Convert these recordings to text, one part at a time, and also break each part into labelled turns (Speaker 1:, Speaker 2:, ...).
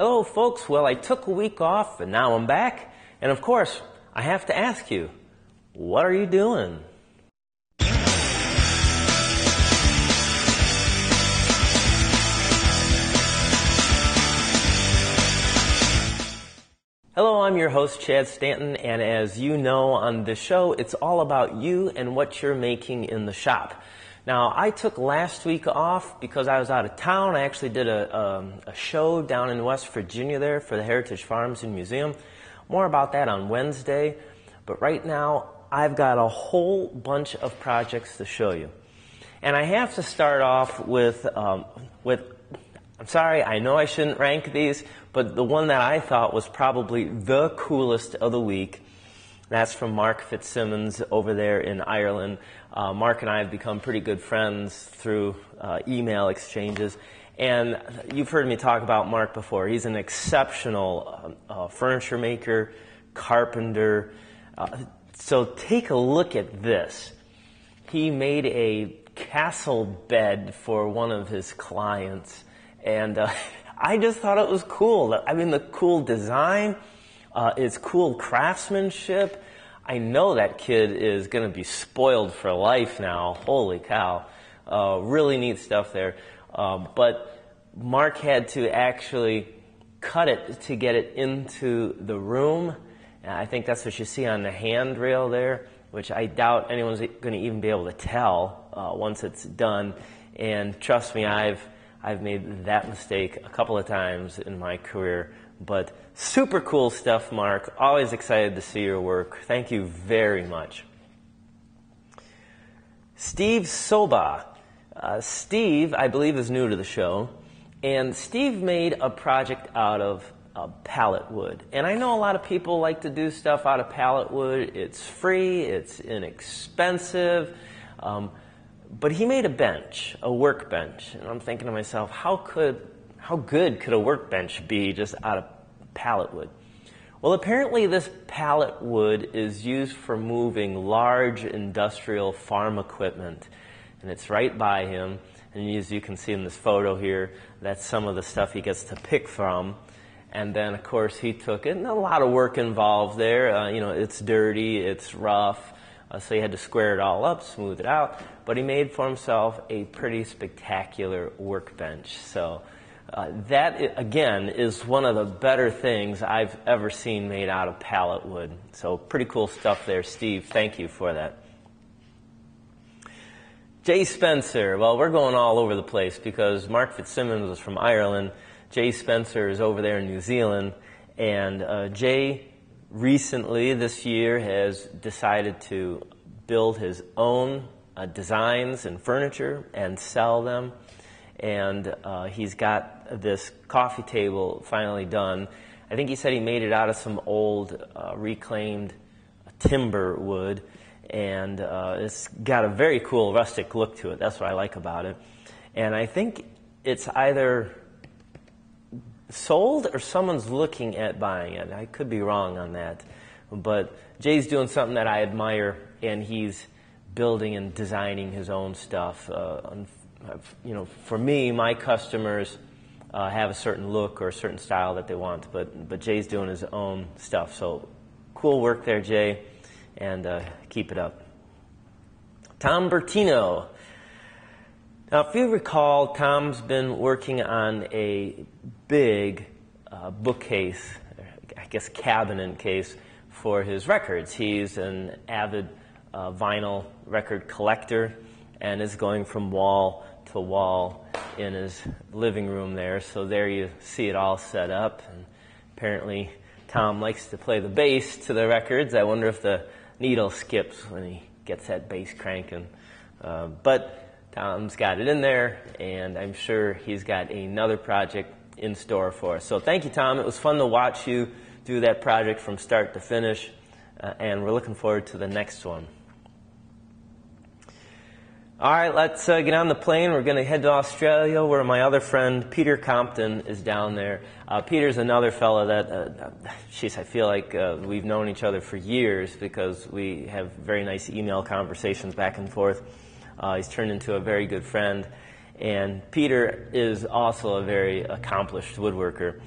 Speaker 1: Hello, folks. Well, I took a week off, and now I'm back. And of course, I have to ask you, what are you doing? Hello, I'm your host, Chad Stanton, and as you know on this show, it's all about you and what you're making in the shop. Now, I took last week off because I was out of town. I actually did a show down in West Virginia there for the Heritage Farms and Museum. More about that on Wednesday. But right now, I've got a whole bunch of projects to show you. And I have to start off with I'm sorry, I know I shouldn't rank these, but the one that I thought was probably the coolest of the week, that's from Mark Fitzsimons over there in Ireland. Mark and I have become pretty good friends through email exchanges. And you've heard me talk about Mark before. He's an exceptional furniture maker, carpenter. So take a look at this. He made a castle bed for one of his clients. And I just thought it was cool. I mean, the cool design, it's cool craftsmanship. I know that kid is going to be spoiled for life now. Holy cow. Really neat stuff there. But Mark had to actually cut it to get it into the room. And I think that's what you see on the handrail there, which I doubt anyone's going to even be able to tell once it's done. And trust me, I've made that mistake a couple of times in my career. But super cool stuff, Mark. Always excited to see your work. Thank you very much. Steve Soba. Steve, I believe, is new to the show. And Steve made a project out of pallet wood. And I know a lot of people like to do stuff out of pallet wood. It's free. It's inexpensive. But he made a bench, a workbench. And I'm thinking to myself, how good could a workbench be just out of pallet wood? Well, apparently this pallet wood is used for moving large industrial farm equipment. And it's right by him. And as you can see in this photo here, that's some of the stuff he gets to pick from. And then, of course, he took it. And a lot of work involved there. It's dirty, it's rough. So he had to square it all up, smooth it out. But he made for himself a pretty spectacular workbench. So that, again, is one of the better things I've ever seen made out of pallet wood. So pretty cool stuff there, Steve. Thank you for that. Jay Spencer. Well, we're going all over the place because Mark Fitzsimons was from Ireland. Jay Spencer is over there in New Zealand. And Jay recently, this year, has decided to build his own designs and furniture and sell them. And he's got this coffee table finally done. I think he said he made it out of some old reclaimed timber wood. And it's got a very cool rustic look to it. That's what I like about it. And I think it's either sold or someone's looking at buying it. I could be wrong on that. But Jay's doing something that I admire, and he's building and designing his own stuff. For me, my customers have a certain look or a certain style that they want, but Jay's doing his own stuff. So cool work there, Jay, and keep it up. Tom Bertino. Now, if you recall, Tom's been working on a big bookcase, I guess cabinet case, for his records. He's an avid vinyl record collector and is going from wall to wall in his living room there. So there you see it all set up. And apparently Tom likes to play the bass to the records. I wonder if the needle skips when he gets that bass cranking. But Tom's got it in there, and I'm sure he's got another project in store for us. So thank you, Tom. It was fun to watch you do that project from start to finish, and we're looking forward to the next one. All right, let's get on the plane. We're going to head to Australia, where my other friend, Peter Compton, is down there. Peter's another fellow that, I feel like we've known each other for years because we have very nice email conversations back and forth. He's turned into a very good friend. And Peter is also a very accomplished woodworker.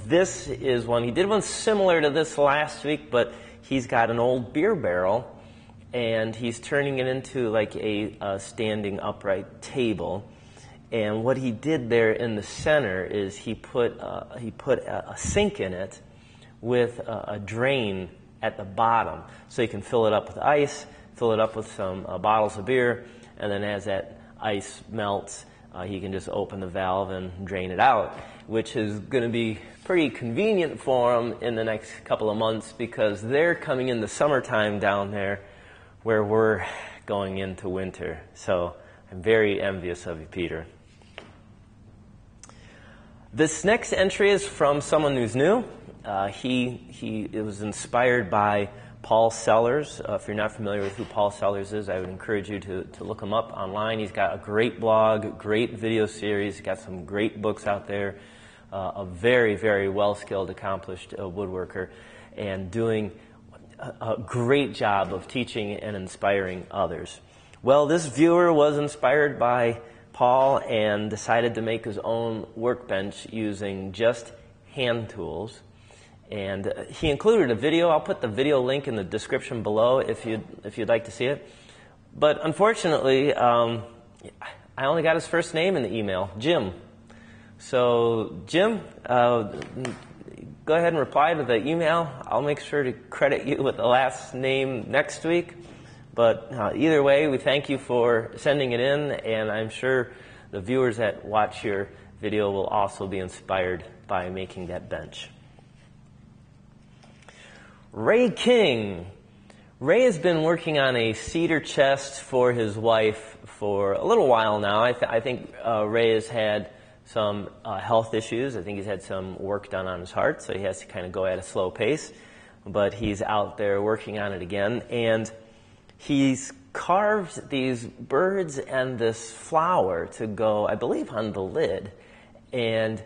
Speaker 1: This is one, he did one similar to this last week, but he's got an old beer barrel, and he's turning it into like a standing upright table. And what he did there in the center is he put a sink in it with a drain at the bottom, so you can fill it up with ice, fill it up with some bottles of beer, and then as that ice melts, he can just open the valve and drain it out, which is going to be pretty convenient for him in the next couple of months, because they're coming in the summertime down there where we're going into winter. So I'm very envious of you, Peter. This next entry is from someone who's new. It was inspired by Paul Sellers. If you're not familiar with who Paul Sellers is, I would encourage you to look him up online. He's got a great blog, great video series. He's got some great books out there. A very, very well-skilled, accomplished woodworker, and doing a great job of teaching and inspiring others. Well, this viewer was inspired by Paul and decided to make his own workbench using just hand tools. And he included a video. I'll put the video link in the description below if you'd like to see it. But unfortunately, I only got his first name in the email, Jim. So, Jim, go ahead and reply to the email. I'll make sure to credit you with the last name next week. But either way, we thank you for sending it in, and I'm sure the viewers that watch your video will also be inspired by making that bench. Ray King. Ray has been working on a cedar chest for his wife for a little while now. I think Ray has had some health issues. I think he's had some work done on his heart, so he has to kind of go at a slow pace. But he's out there working on it again. And he's carved these birds and this flower to go, I believe, on the lid. And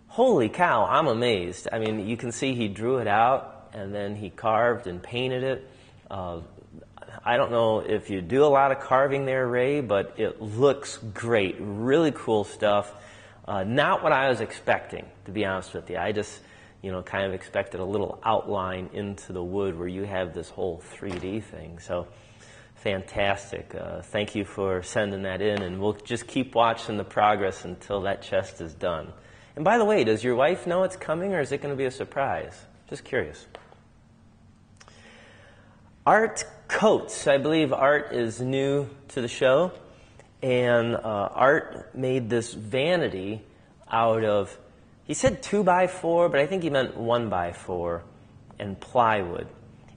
Speaker 1: holy cow, I'm amazed. I mean, you can see he drew it out, and then he carved and painted it. I don't know if you do a lot of carving there, Ray, but it looks great. Really cool stuff. Not what I was expecting, to be honest with you. I just, kind of expected a little outline into the wood where you have this whole 3D thing. So, fantastic. Thank you for sending that in, and we'll just keep watching the progress until that chest is done. And by the way, does your wife know it's coming, or is it going to be a surprise? Just curious. Art Coates. I believe Art is new to the show. And Art made this vanity out of, he said 2x4, but I think he meant 1x4 and plywood.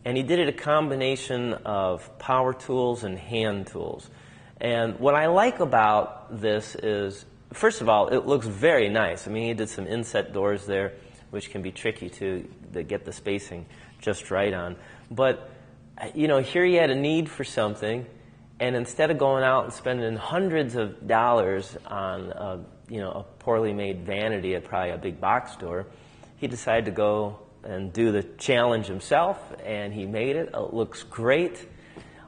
Speaker 1: And he did it a combination of power tools and hand tools. And what I like about this is, first of all, it looks very nice. I mean, he did some inset doors there, which can be tricky to get the spacing just right on. But, here he had a need for something. And instead of going out and spending hundreds of dollars on, a poorly made vanity at probably a big box store, he decided to go and do the challenge himself, and he made it. It looks great.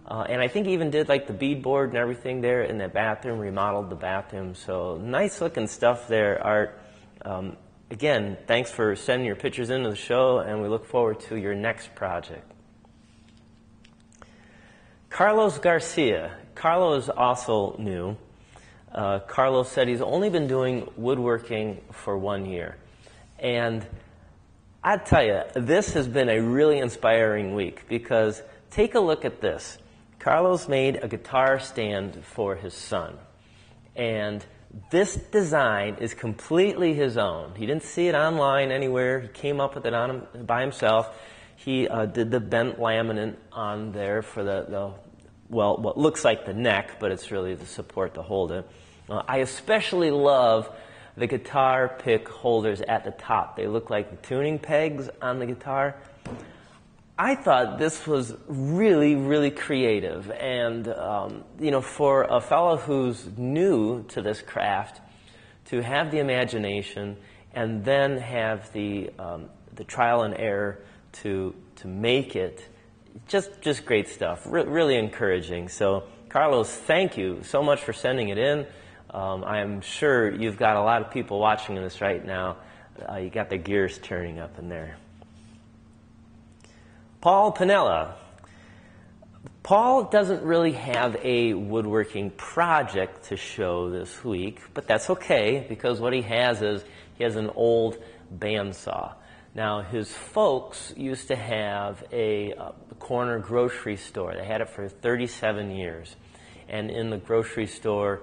Speaker 1: And I think he even did like the beadboard and everything there in the bathroom, remodeled the bathroom. So nice looking stuff there, Art. Again, thanks for sending your pictures into the show, and we look forward to your next project. Carlos Garcia. Carlos is also new. Carlos said he's only been doing woodworking for 1 year. And I tell you, this has been a really inspiring week, because take a look at this. Carlos made a guitar stand for his son. And this design is completely his own. He didn't see it online anywhere. He came up with it by himself. He did the bent laminate on there for what looks like the neck, but it's really the support to hold it. I especially love the guitar pick holders at the top. They look like the tuning pegs on the guitar. I thought this was really, really creative. And, for a fellow who's new to this craft, to have the imagination and then have the trial and error to make it, just great stuff. Really encouraging. So, Carlos, thank you so much for sending it in. I am sure you've got a lot of people watching this right now You got the gears turning up in there. Saul Penilla. Paul doesn't really have a woodworking project to show this week, but that's okay, because what he has is he has an old bandsaw. Now, his folks used to have a corner grocery store. They had it for 37 years. And in the grocery store,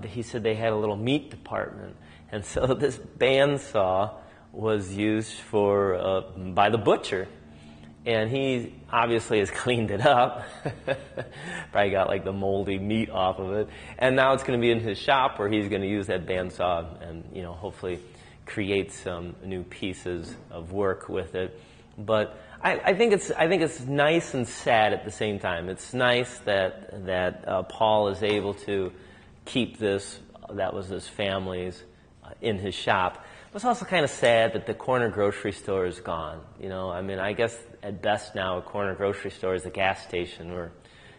Speaker 1: he said they had a little meat department. And so this bandsaw was used for by the butcher. And he obviously has cleaned it up. Probably got like the moldy meat off of it. And now it's going to be in his shop where he's going to use that bandsaw and, you know, hopefully create some new pieces of work with it. But I think it's nice and sad at the same time. It's nice that Paul is able to keep this. That was his family's in his shop. But it's also kind of sad that the corner grocery store is gone. You know, I mean, I guess at best now a corner grocery store is a gas station where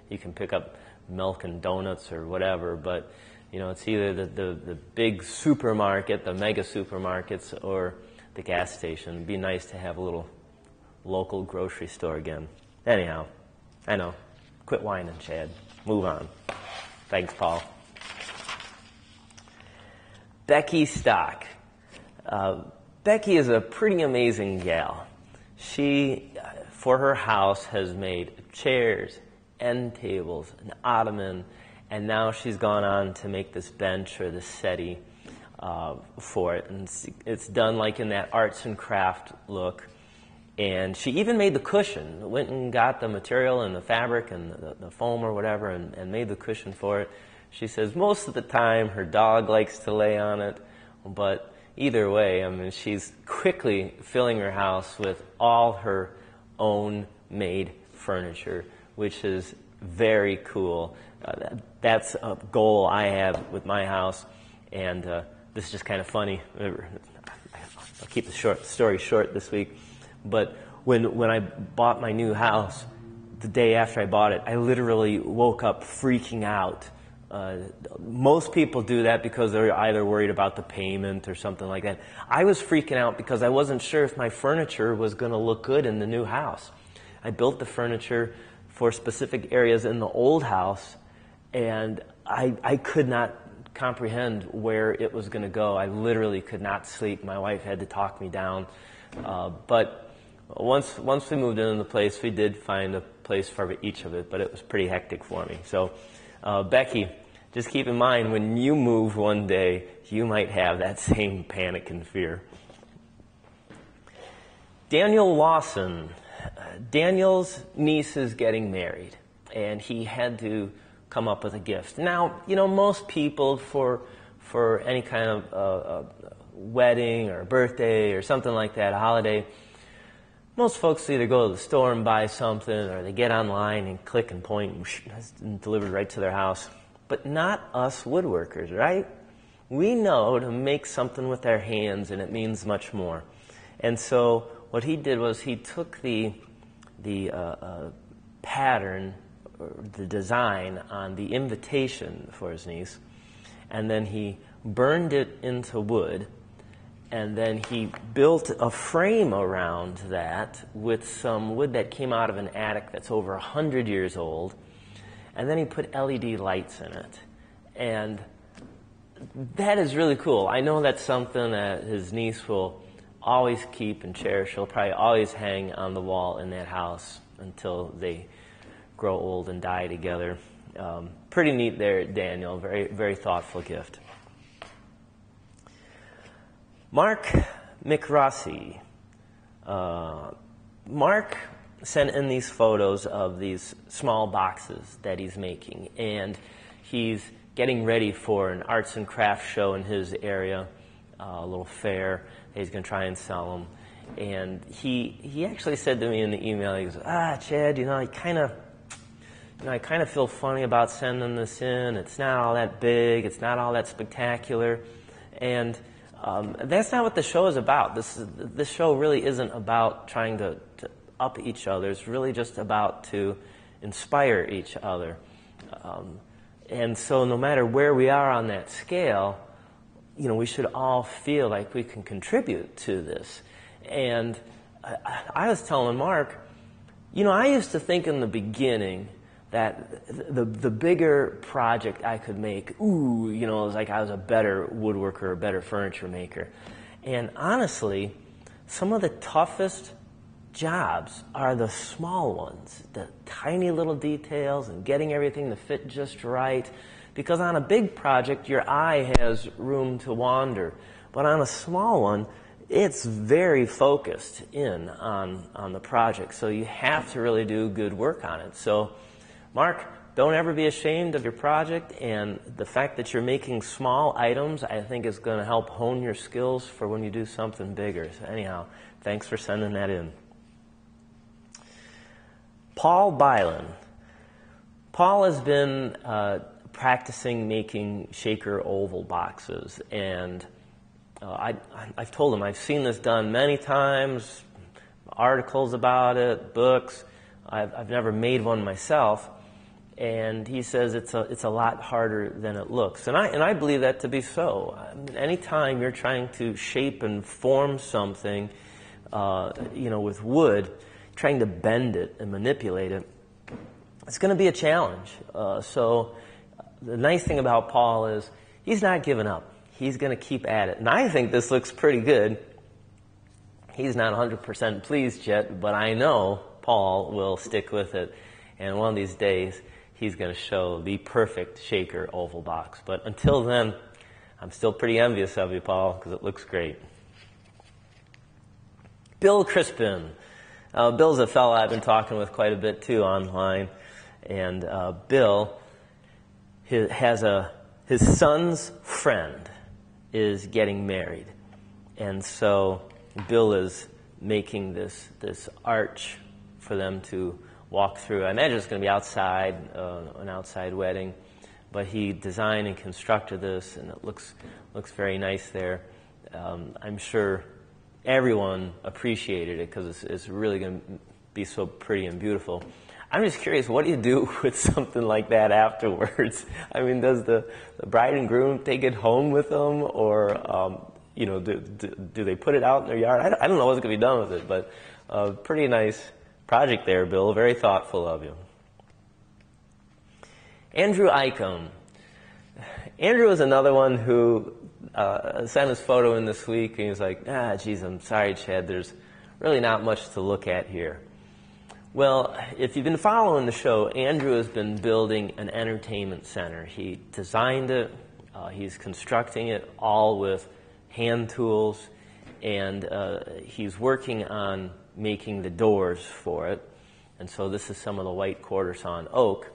Speaker 1: you can pick up milk and donuts or whatever. But you know, it's either the big supermarket, the mega supermarkets, or the gas station. It'd be nice to have a little local grocery store again. Anyhow, I know. Quit whining, Chad. Move on. Thanks, Paul. Becky Stock. Becky is a pretty amazing gal. She, for her house, has made chairs, end tables, an ottoman, and now she's gone on to make this bench or this settee for it. And it's done like in that arts and craft look. And she even made the cushion. Went and got the material and the fabric and the foam or whatever and made the cushion for it. She says most of the time her dog likes to lay on it, but either way, I mean, she's quickly filling her house with all her own made furniture, which is very cool. That's a goal I have with my house, and this is just kind of funny. I'll keep the story short this week. But when I bought my new house, the day after I bought it, I literally woke up freaking out. Most people do that because they're either worried about the payment or something like that. I was freaking out because I wasn't sure if my furniture was going to look good in the new house. I built the furniture for specific areas in the old house, and I could not comprehend where it was going to go. I literally could not sleep. My wife had to talk me down. But once we moved into the place, we did find a place for each of it, but it was pretty hectic for me. So, Becky, just keep in mind, when you move one day, you might have that same panic and fear. Daniel Lawson. Daniel's niece is getting married, and he had to come up with a gift. Now, you know, most people for any kind of wedding or birthday or something like that, a holiday, most folks either go to the store and buy something, or they get online and click and point and it's delivered right to their house. But not us woodworkers, right? We know to make something with our hands, and it means much more. And so what he did was he took the pattern, or the design on the invitation for his niece, and then he burned it into wood, and then he built a frame around that with some wood that came out of an attic that's over 100 years old, and then he put LED lights in it. And that is really cool. I know that's something that his niece will always keep and cherish. She'll probably always hang on the wall in that house until they grow old and die together. Pretty neat there, Daniel. Very, very thoughtful gift. Mark McRostie. Mark sent in these photos of these small boxes that he's making, and he's getting ready for an arts and crafts show in his area, a little fair. He's going to try and sell them. And he actually said to me in the email, he goes, Chad, I kind of feel funny about sending this in. It's not all that big. It's not all that spectacular. And that's not what the show is about. This show really isn't about trying to up each other. It's really just about to inspire each other. And so no matter where we are on that scale, we should all feel like we can contribute to this. And I was telling Mark, I used to think in the beginning that the bigger project I could make, it was like I was a better woodworker, a better furniture maker. And honestly, some of the toughest jobs are the small ones, the tiny little details and getting everything to fit just right. Because on a big project, your eye has room to wander. But on a small one, it's very focused in on the project. So you have to really do good work on it. So, Mark, don't ever be ashamed of your project. And the fact that you're making small items, I think, is going to help hone your skills for when you do something bigger. So anyhow, thanks for sending that in. Paul Bylin. Paul has been practicing making shaker oval boxes, and I've told him I've seen this done many times, articles about it, books. I've never made one myself, and he says it's a lot harder than it looks, and I believe that to be so. Anytime you're trying to shape and form something, with wood, trying to bend it and manipulate it, it's going to be a challenge. So the nice thing about Paul is he's not giving up. He's going to keep at it. And I think this looks pretty good. He's not 100% pleased yet, but I know Paul will stick with it. And one of these days, he's going to show the perfect shaker oval box. But until then, I'm still pretty envious of you, Paul, because it looks great. Bill Crispin. Bill's a fellow I've been talking with quite a bit, too, online. And Bill his son's friend is getting married. And so Bill is making this arch for them to walk through. I imagine it's going to be outside, an outside wedding. But he designed and constructed this, and it looks very nice there. I'm sure everyone appreciated it because it's really going to be so pretty and beautiful. I'm just curious, what do you do with something like that afterwards? I mean, does the bride and groom take it home with them, or do they put it out in their yard? I don't know what's going to be done with it, but pretty nice project there, Bill. Very thoughtful of you. Andrew Eikum. Andrew is another one who sent his photo in this week, and he was like, geez, I'm sorry, Chad, there's really not much to look at here. Well, if you've been following the show, Andrew has been building an entertainment center. He designed it, he's constructing it all with hand tools, and he's working on making the doors for it. And so this is some of the white quarter sawn oak.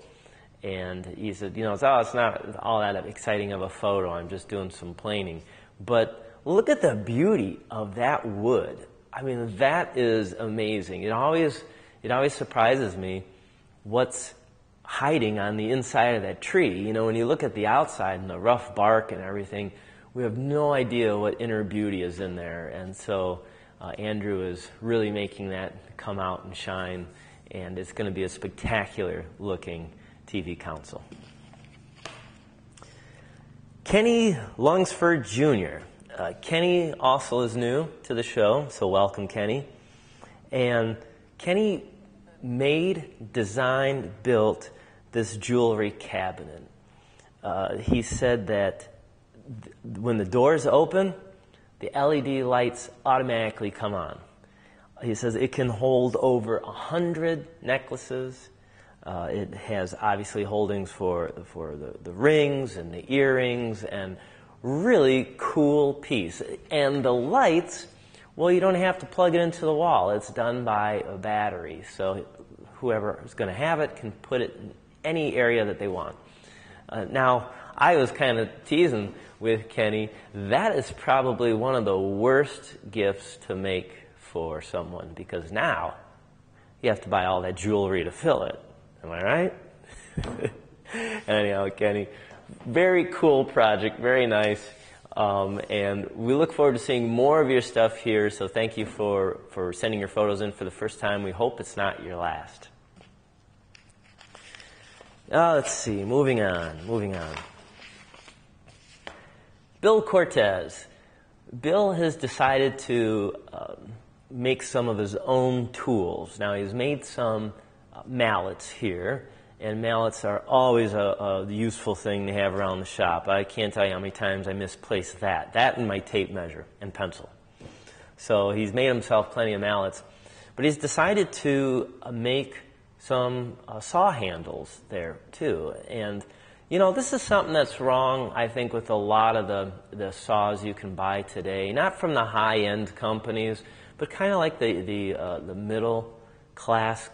Speaker 1: And he said, it's not all that exciting of a photo. I'm just doing some planing. But look at the beauty of that wood. I mean, that is amazing. It always surprises me what's hiding on the inside of that tree. When you look at the outside and the rough bark and everything, we have no idea what inner beauty is in there. And so Andrew is really making that come out and shine. And it's going to be a spectacular looking TV council. Kenny Lunsford Jr. Kenny also is new to the show, so welcome, Kenny. And Kenny made, designed, built this jewelry cabinet. He said that when the doors open, the LED lights automatically come on. He says it can hold over 100 necklaces. It has obviously holdings for the rings and the earrings, and really cool piece. And the lights, well, you don't have to plug it into the wall. It's done by a battery. So whoever is going to have it can put it in any area that they want. Now, I was kind of teasing with Kenny. That is probably one of the worst gifts to make for someone, because now you have to buy all that jewelry to fill it. Am I right? Anyhow, Kenny, very cool project, very nice. And we look forward to seeing more of your stuff here, so thank you for sending your photos in for the first time. We hope it's not your last. Let's see, moving on. Bill Cortez. Bill has decided to make some of his own tools. Now, he's made some mallets here, and mallets are always a useful thing to have around the shop. I can't tell you how many times I misplaced that. That and my tape measure and pencil. So he's made himself plenty of mallets. But he's decided to make some saw handles there, too. And, you know, this is something that's wrong, I think, with a lot of the saws you can buy today. Not from the high-end companies, but kind of like the middle-class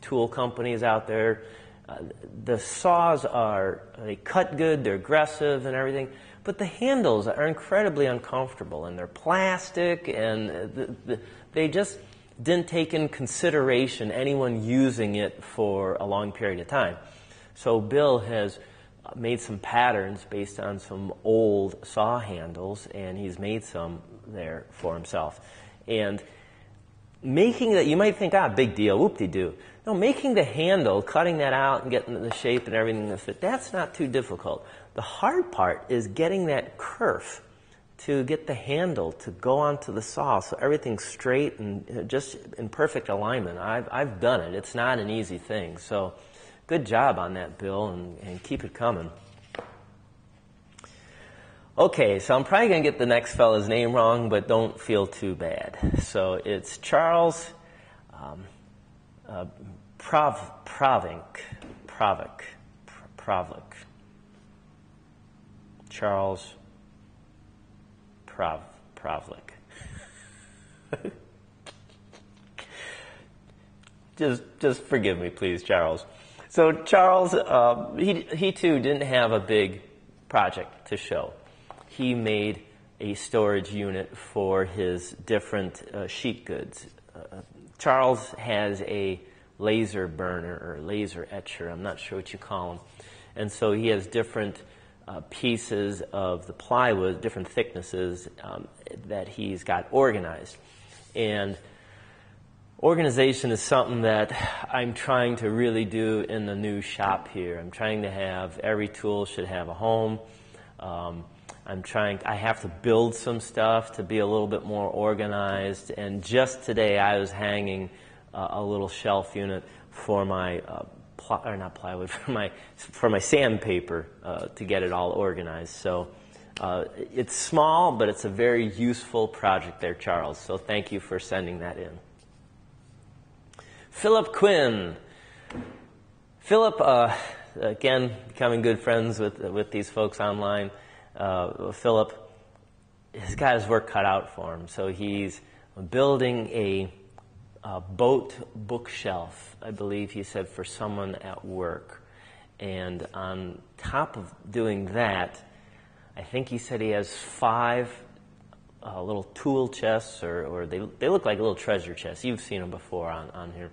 Speaker 1: tool companies out there. The saws they cut good, they're aggressive and everything, but the handles are incredibly uncomfortable, and they're plastic, and they just didn't take in consideration anyone using it for a long period of time. So Bill has made some patterns based on some old saw handles, and he's made some there for himself. And making that, you might think, big deal, whoop-de-doo. No, making the handle, cutting that out and getting the shape and everything to fit, that's not too difficult. The hard part is getting that kerf to get the handle to go onto the saw so everything's straight and just in perfect alignment. I've done it. It's not an easy thing. So good job on that, Bill, and keep it coming. Okay, so I'm probably going to get the next fella's name wrong, but don't feel too bad. So it's Charles Pravlik. Charles Pravlik. Just forgive me, please, Charles. So Charles, he too didn't have a big project to show. He made a storage unit for his different sheet goods. Charles has a laser burner or laser etcher, I'm not sure what you call them. And so he has different pieces of the plywood, different thicknesses that he's got organized. And organization is something that I'm trying to really do in the new shop here. I'm trying to have every tool should have a home. I have to build some stuff to be a little bit more organized. And just today I was hanging a little shelf unit for my for my sandpaper to get it all organized. So it's small, but it's a very useful project there, Charles. So thank you for sending that in. Philip Quinn. Philip, again, becoming good friends with these folks online. Philip has got his work cut out for him. So he's building a boat bookshelf, I believe he said, for someone at work. And on top of doing that, I think he said he has 5 little tool chests, or they look like little treasure chests. You've seen them before on here.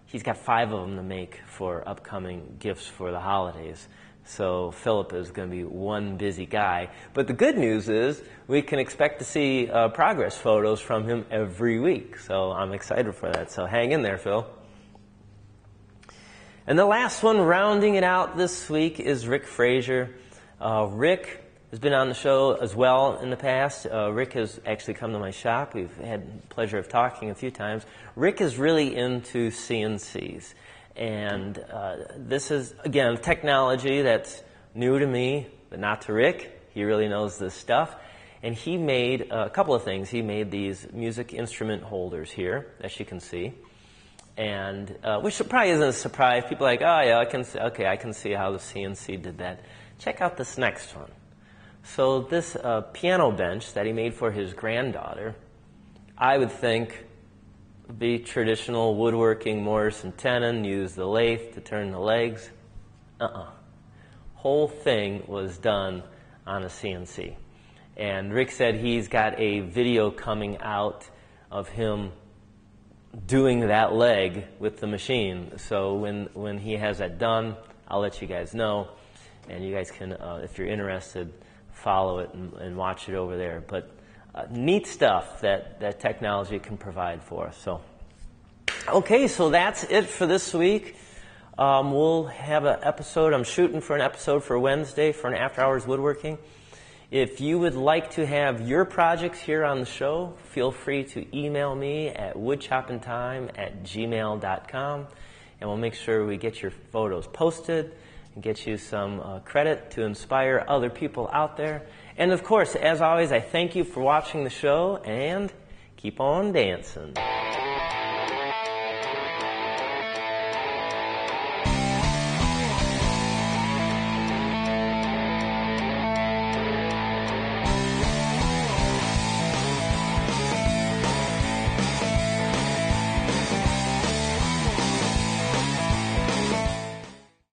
Speaker 1: He's got 5 of them to make for upcoming gifts for the holidays. So Philip is going to be one busy guy. But the good news is we can expect to see progress photos from him every week. So I'm excited for that. So hang in there, Phil. And the last one rounding it out this week is Rick Frazier. Rick has been on the show as well in the past. Rick has actually come to my shop. We've had the pleasure of talking a few times. Rick is really into CNCs. And this is, again, technology that's new to me, but not to Rick. He really knows this stuff. And he made a couple of things. He made these music instrument holders here, as you can see. And which probably isn't a surprise. People are like, oh, yeah, I can see how the CNC did that. Check out this next one. So this piano bench that he made for his granddaughter, I would think be traditional woodworking, mortise and tenon, use the lathe to turn the legs. Whole thing was done on a CNC. And Rick said he's got a video coming out of him doing that leg with the machine. So when he has that done, I'll let you guys know. And you guys can, if you're interested, follow it and watch it over there. But neat stuff that technology can provide for us. So, okay, so that's it for this week. We'll have an episode. I'm shooting for an episode for Wednesday for an After Hours Woodworking. If you would like to have your projects here on the show, feel free to email me at woodchoppingtime@gmail.com, and we'll make sure we get your photos posted and get you some credit to inspire other people out there. And of course, as always, I thank you for watching the show, and keep on dancing.